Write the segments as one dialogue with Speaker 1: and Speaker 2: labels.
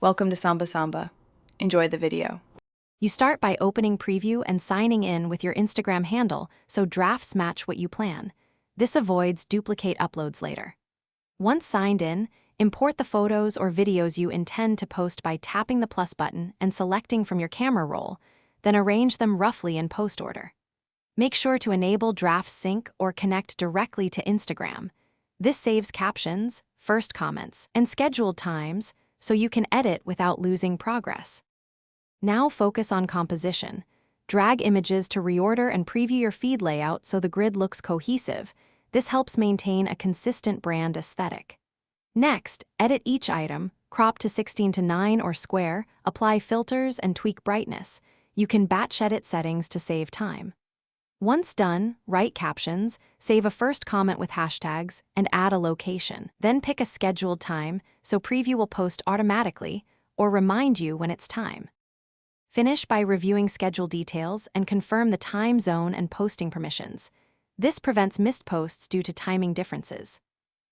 Speaker 1: Welcome to Samba Samba. Enjoy the video.
Speaker 2: You start by opening Preview and signing in with your Instagram handle so drafts match what you plan. This avoids duplicate uploads later. Once signed in, import the photos or videos you intend to post by tapping the plus button and selecting from your camera roll, then arrange them roughly in post order. Make sure to enable draft sync or connect directly to Instagram. This saves captions, first comments, and scheduled times so you can edit without losing progress. Now focus on composition. Drag images to reorder and preview your feed layout so the grid looks cohesive. This helps maintain a consistent brand aesthetic. Next, edit each item, crop to 16:9 or square, apply filters, and tweak brightness. You can batch edit settings to save time. Once done, write captions, save a first comment with hashtags, and add a location. Then pick a scheduled time so Preview will post automatically or remind you when it's time. Finish by reviewing schedule details and confirm the time zone and posting permissions. This prevents missed posts due to timing differences.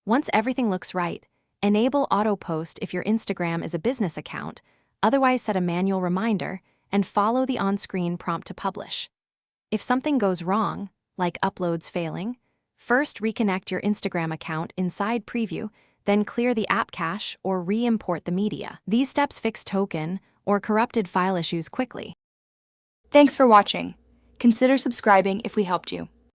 Speaker 2: Once everything looks right, enable auto post if your Instagram is a business account, otherwise set a manual reminder and follow the on-screen prompt to publish. If something goes wrong, like uploads failing, first reconnect your Instagram account inside Preview, then clear the app cache or re-import the media. These steps fix token or corrupted file issues quickly.
Speaker 3: Thanks for watching. Consider subscribing if we helped you.